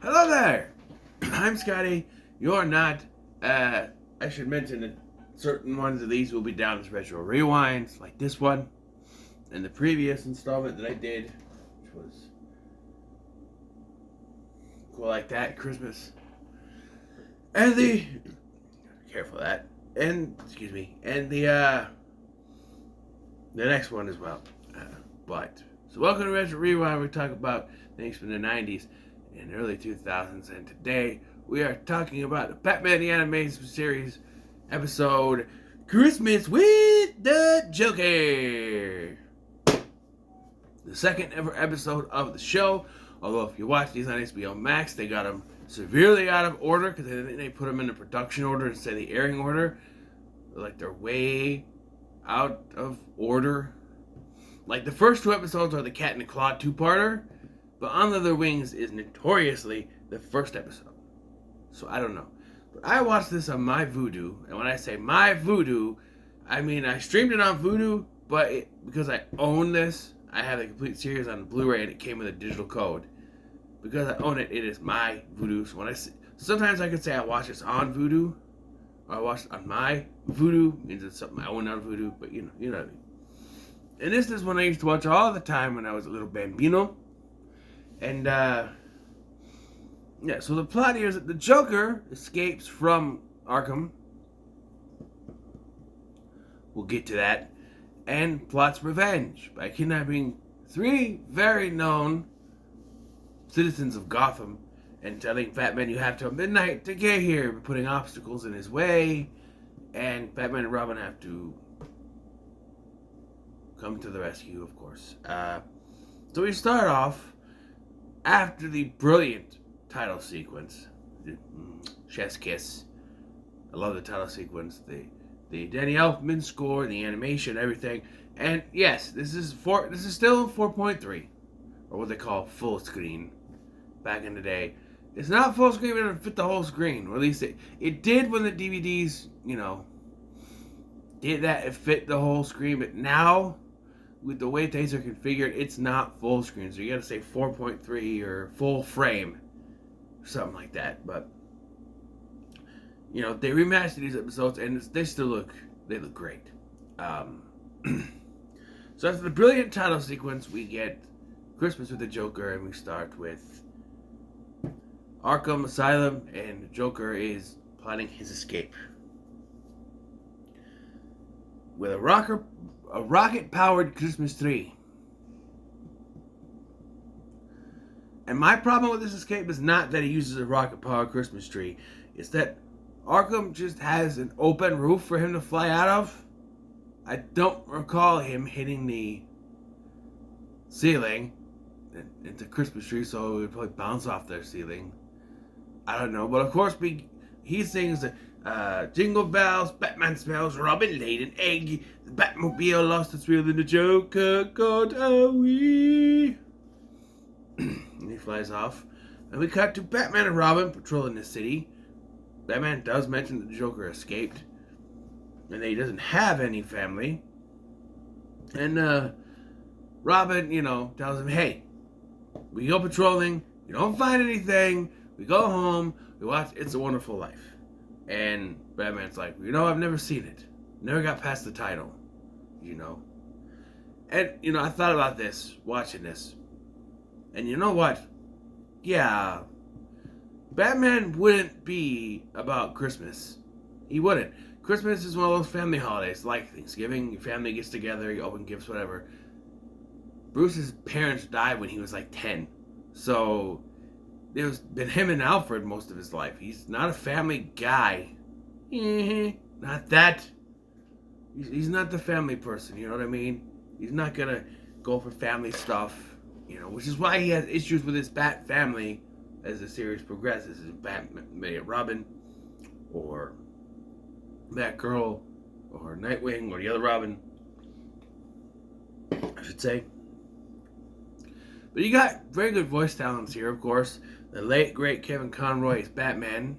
Hello there! I'm Scotty. You're not. I should mention that certain ones of these will be down as retro rewinds, like this one, and the previous installment that I did, which was cool like that, Christmas. And careful of that. And, excuse me, and the next one as well. So welcome to Retro Rewind. We talk about things from the 90s and early 2000s, and today we are talking about the Batman the Animated Series episode Christmas with the Joker. The second ever episode of the show. Although if you watch these on HBO Max, they got them severely out of order because they put them in the production order instead of the airing order. Like they're way out of order. Like the first two episodes are the Cat and the Claw two-parter, but Under Their Wings is notoriously the first episode. So I don't know. But I watched this on my Vudu, and when I say my Vudu, I mean I streamed it on Vudu, but because I own this, I have the complete series on Blu-ray and it came with a digital code. Because I own it, it is my Vudu. So sometimes I could say I watch this on Vudu, or I watch it on my Vudu, means it's something I own on Vudu, but you know what I mean. And this is one I used to watch all the time when I was a little bambino. And, so the plot here is that the Joker escapes from Arkham. We'll get to that. And plots revenge by kidnapping 3 very known citizens of Gotham and telling Batman you have till midnight to get here, putting obstacles in his way. And Batman and Robin have to come to the rescue, of course. So we start off after the brilliant title sequence, the chef's kiss. I love the title sequence, the Danny Elfman score, the animation, everything. And yes, this is still 4.3, or what they call full screen. Back in the day, it's not full screen, but it doesn't fit the whole screen. Or at least it did when the DVDs, did that. It fit the whole screen, but now, with the way things are configured, it's not full screen. So you gotta say 4.3 or full frame, something like that. But they remastered these episodes, and they look great. So after the brilliant title sequence, we get Christmas with the Joker, and we start with Arkham Asylum, and the Joker is planning his escape with a rocket-powered Christmas tree. And my problem with this escape is not that he uses a rocket-powered Christmas tree. It's that Arkham just has an open roof for him to fly out of. I don't recall him hitting the ceiling. It's a Christmas tree, so it would probably bounce off their ceiling. I don't know. But of course, he sings Jingle bells, Batman smells, Robin laid an egg, the Batmobile lost its wheel, and the Joker got away. And he flies off. And we cut to Batman and Robin patrolling the city. Batman does mention that the Joker escaped, and that he doesn't have any family. And Robin, tells him, hey, we go patrolling, you don't find anything, we go home, we watch It's a Wonderful Life. And Batman's like, I've never seen it. Never got past the title, And, I thought about this, watching this. And you know what? Yeah, Batman wouldn't be about Christmas. He wouldn't. Christmas is one of those family holidays, like Thanksgiving. Your family gets together, you open gifts, whatever. Bruce's parents died when he was like 10. So it was been him and Alfred most of his life. He's not a family guy. Not that. He's not the family person, you know what I mean? He's not gonna go for family stuff, which is why he has issues with his Bat family as the series progresses. His Batman, Robin, or Batgirl, or Nightwing, or the other Robin, I should say. But you got very good voice talents here, of course. The late, great Kevin Conroy is Batman.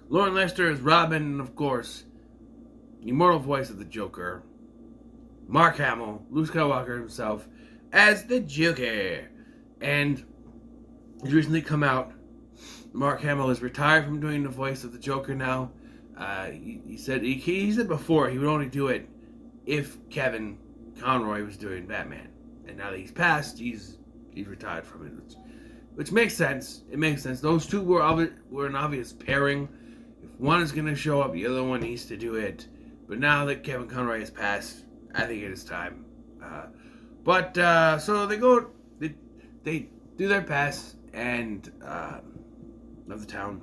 Lauren Lester is Robin, and of course, the immortal voice of the Joker, Mark Hamill, Luke Skywalker himself, as the Joker. And he's recently come out Mark Hamill is retired from doing the voice of the Joker now. He said before he would only do it if Kevin Conroy was doing Batman, and now that he's passed, he's retired from it, which makes sense. It makes sense. Those two were an obvious pairing. If one is going to show up, the other one needs to do it. But now that Kevin Conroy has passed, I think it is time. So they do their pass and of the town.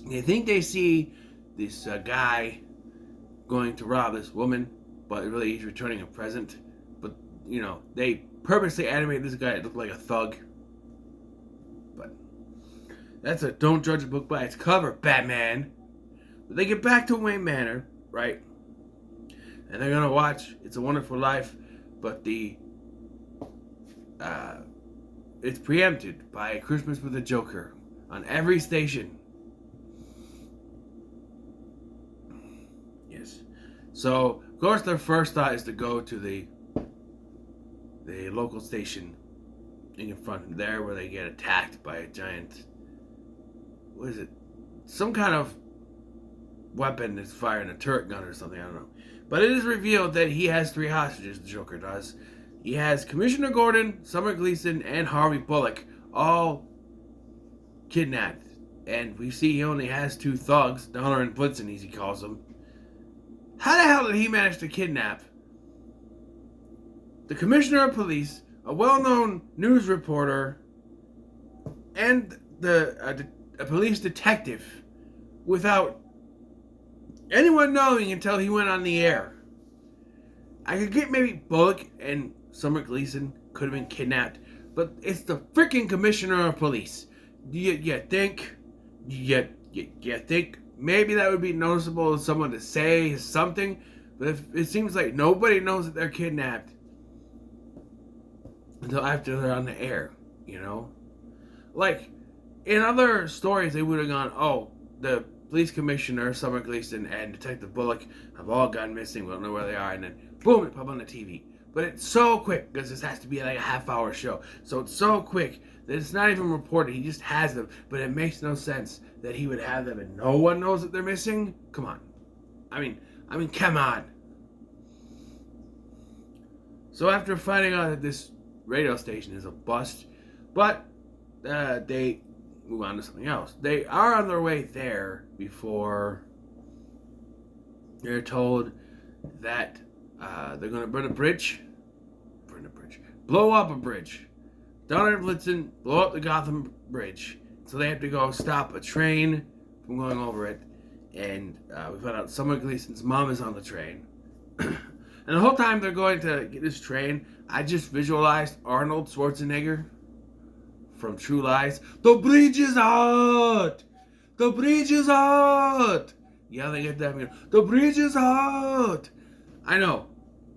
They think they see this guy going to rob this woman, but really he's returning a present. But, they purposely animate this guy to look like a thug. But that's a don't judge a book by its cover, Batman. But they get back to Wayne Manor, right? And they're going to watch It's a Wonderful Life, but it's preempted by Christmas with the Joker on every station. Yes. So, of course, their first thought is to go to the local station and confront them there, where they get attacked by a giant, what is it? Some kind of weapon that's firing a turret gun or something, I don't know. But it is revealed that he has 3 hostages, the Joker does. He has Commissioner Gordon, Summer Gleason, and Harvey Bullock, all kidnapped. And we see he only has 2 thugs, Donner and Blitzen, as he calls them. How the hell did he manage to kidnap the Commissioner of Police, a well-known news reporter, and a police detective without anyone knowing until he went on the air? I could get maybe Bullock and Summer Gleason could have been kidnapped, but it's the freaking Commissioner of Police. You think maybe that would be noticeable to someone to say something? But if it seems like nobody knows that they're kidnapped until after they're on the air, Like, in other stories, they would have gone, oh, the police commissioner, Summer Gleason, and Detective Bullock have all gone missing. We don't know where they are. And then, boom, it pop on the TV. But it's so quick, because this has to be like a half-hour show. So it's so quick that it's not even reported. He just has them. But it makes no sense that he would have them and no one knows that they're missing. Come on. I mean, come on. So after finding out that this radio station is a bust, but they move on to something else. They are on their way there before they're told that they're going to blow up a bridge. Donner and Blitzen blow up the Gotham Bridge, so they have to go stop a train from going over it. And we find out Summer Gleason's mom is on the train. And the whole time they're going to get this train, I just visualized Arnold Schwarzenegger from True Lies. The bridge is hot! The bridge is hot! Yelling at them, the bridge is hot! I know,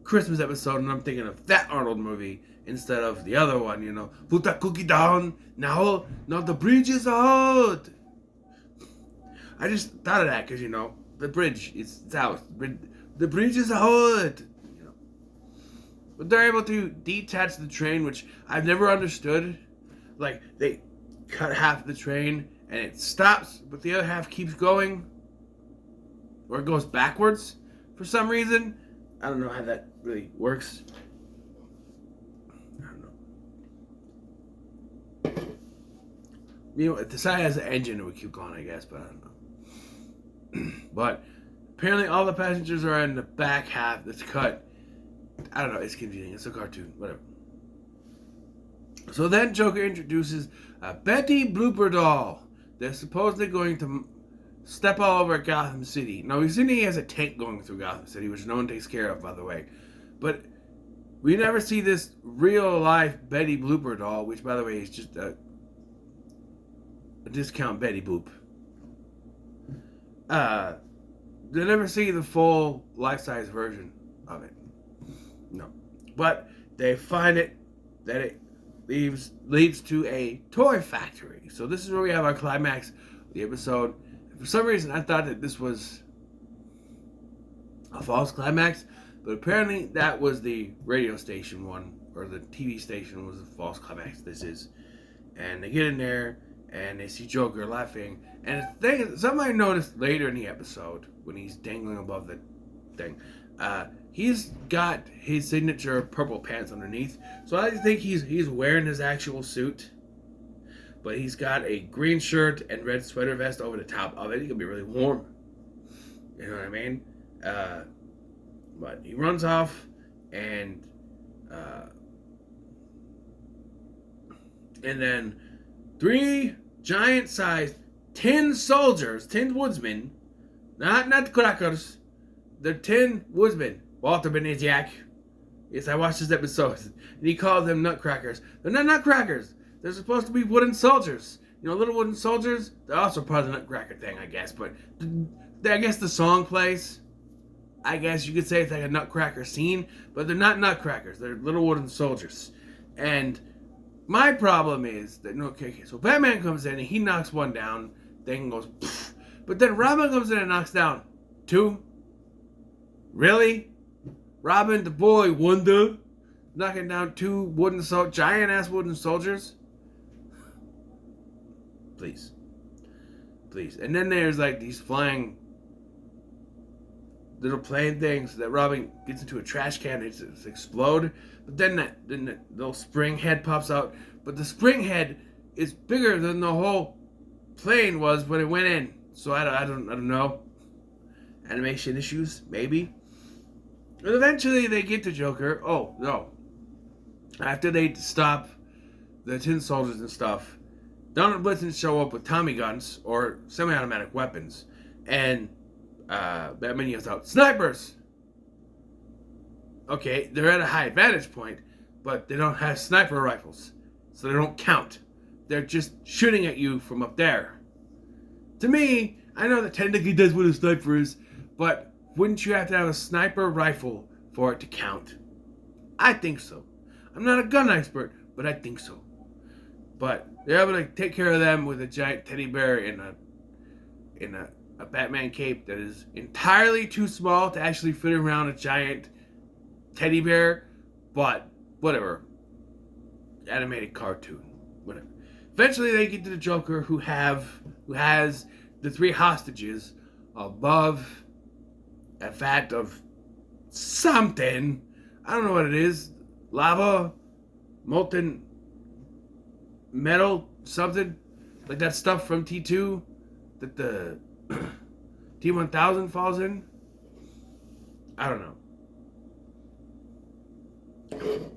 Christmas episode, and I'm thinking of that Arnold movie instead of the other one, Put that cookie down, now the bridge is hot! I just thought of that because, the bridge, it's out. The bridge is hot! But they're able to detach the train, which I've never understood. Like, they cut half of the train, and it stops, but the other half keeps going. Or it goes backwards for some reason. I don't know how that really works. I don't know. If the side has an engine, it would keep going, I guess, but I don't know. But apparently all the passengers are in the back half that's cut. I don't know, it's confusing. It's a cartoon, whatever. So then Joker introduces a Betty Blooper doll that's supposedly going to step all over Gotham City. Now, we've seen he has a tank going through Gotham City, which no one takes care of, by the way. But we never see this real-life Betty Blooper doll, which, by the way, is just a discount Betty Boop. They never see the full life-size version of it. No. But they find it that it leads to a toy factory. So this is where we have our climax of the episode. And for some reason, I thought that this was a false climax, but apparently that was the radio station one, or the TV station was a false climax. This is. And they get in there, and they see Joker laughing. And something I noticed later in the episode when he's dangling above the thing, he's got his signature purple pants underneath. So I think he's wearing his actual suit, but he's got a green shirt and red sweater vest over the top of it. He can be really warm. You know what I mean? But he runs off, and then 3 giant-sized tin soldiers, tin woodsmen, not the crackers, they're tin woodsmen. Walter Benesiak. Yes, I watched this episode, and he called them nutcrackers. They're not nutcrackers. They're supposed to be wooden soldiers. You know, little wooden soldiers. They're also part of the nutcracker thing, I guess. But I guess the song plays. I guess you could say it's like a nutcracker scene, but they're not nutcrackers. They're little wooden soldiers. And my problem is that, okay, so Batman comes in and he knocks one down. Thing goes, pfft. But then Robin comes in and knocks down 2. Really? Robin, the boy wonder, knocking down 2 giant-ass wooden soldiers? Please. And then there's like these flying little plane things that Robin gets into a trash can and it's explode. But then that little spring head pops out. But the spring head is bigger than the whole plane was when it went in. So I don't know. Animation issues, maybe. But eventually they get to Joker. Oh, no. After they stop the tin soldiers and stuff, Donald Blitzen show up with Tommy guns or semi-automatic weapons. And Batman yells out, "Snipers!" Okay, they're at a high advantage point, but they don't have sniper rifles. So they don't count. They're just shooting at you from up there. To me, I know that technically that's what a sniper is, but wouldn't you have to have a sniper rifle for it to count? I think so. I'm not a gun expert, but I think so. But they're able to take care of them with a giant teddy bear in a Batman cape that is entirely too small to actually fit around a giant teddy bear. But whatever. Animated cartoon. Whatever. Eventually they get to the Joker who has the 3 hostages above a vat of something. I don't know what it is. Lava, molten metal, something like that stuff from T2 that the T1000 falls in. I don't know.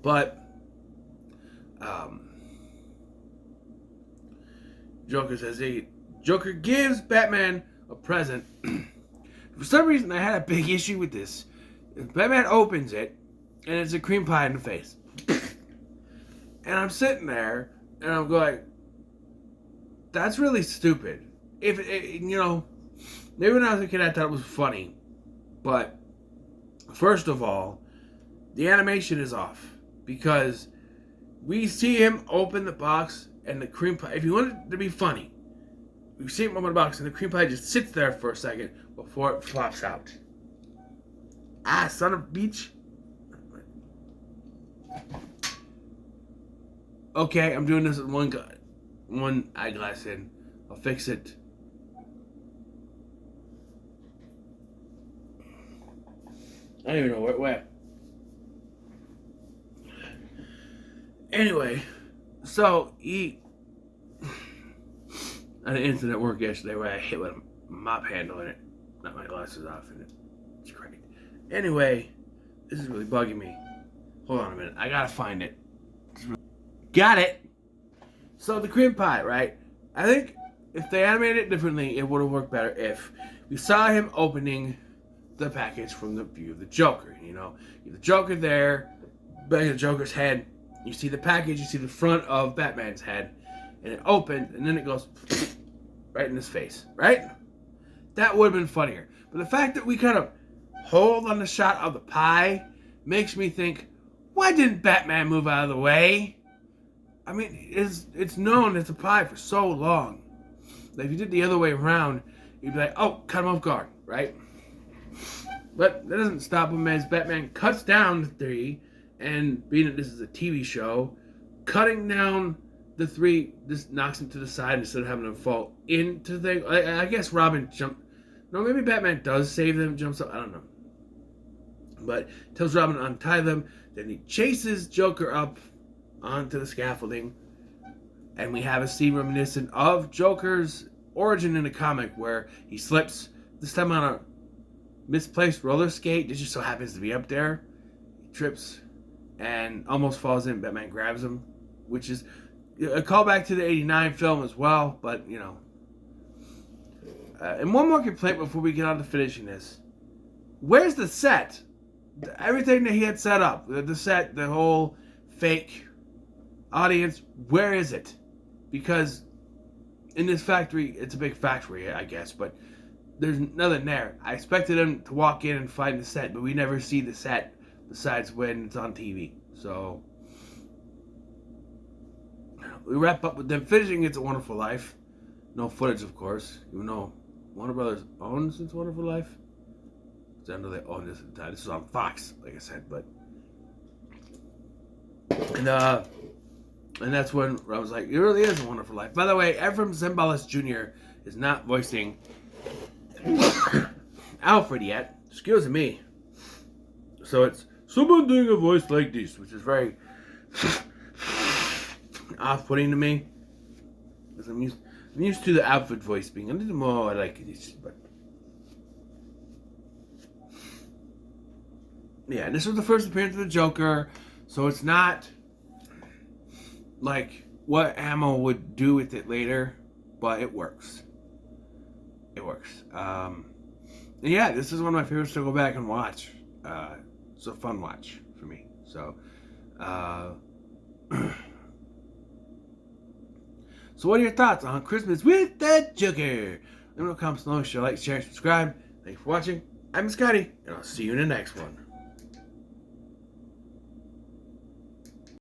But Joker gives Batman a present. For some reason, I had a big issue with this. Batman opens it, and it's a cream pie in the face. And I'm sitting there, and I'm going, that's really stupid. Maybe when I was a kid, I thought it was funny. But, first of all, the animation is off. Because we see him open the box, and the cream pie, if you want it to be funny, we see him open the box, and the cream pie just sits there for a second before it flops out. Ah, son of a bitch. Okay, I'm doing this with one eyeglass in. I'll fix it. I don't even know where. Anyway, so I had an incident at work yesterday where I hit with a mop handle in it. Knocked my glasses off and it's cracked. Anyway, this is really bugging me. Hold on a minute. I gotta find it. Got it. So the cream pie, right? I think if they animated it differently, it would have worked better if we saw him opening the package from the view of the Joker. You know, the Joker there, back of the Joker's head. You see the package, you see the front of Batman's head, and it opens, and then it goes right in his face, right? That would have been funnier. But the fact that we kind of hold on the shot of the pie makes me think, why didn't Batman move out of the way? I mean, it's known as a pie for so long. That if you did the other way around, you'd be like, oh, cut him off guard, right? But that doesn't stop him as Batman cuts down the 3, and being that this is a TV show, cutting down the three just knocks him to the side instead of having him fall into the thing. I guess Robin jumped. No, maybe Batman does save them, jumps up. I don't know. But tells Robin to untie them. Then he chases Joker up onto the scaffolding. And we have a scene reminiscent of Joker's origin in the comic where he slips, this time on a misplaced roller skate. It just so happens to be up there. He trips and almost falls in. Batman grabs him, which is a callback to the 89 film as well. But, you know. And one more complaint before we get on to finishing this. Where's the set? Everything that he had set up. The set, the whole fake audience. Where is it? Because in this factory, it's a big factory, I guess, but there's nothing there. I expected him to walk in and find the set, but we never see the set besides when it's on TV. So we wrap up with them finishing It's a Wonderful Life. No footage, of course, even though Warner Brothers owns It's a Wonderful Life. I know they own this at the time. This is on Fox, like I said, but and that's when I was like, it really is a wonderful life. By the way, Ephraim Zimbalist Jr. is not voicing Alfred yet. Excuse me. So it's someone doing a voice like this, which is very off-putting to me. Because I'm used to the Alfred voice being a little more like this, but yeah, this was the first appearance of the Joker, so it's not like what Hamill would do with it later, but it works. It works. And yeah, this is one of my favorites to go back and watch. It's a fun watch for me. So, so what are your thoughts on Christmas with the Joker? Let me know in the comments below. Like, share, and subscribe. Thanks for watching. I'm Scotty, and I'll see you in the next one.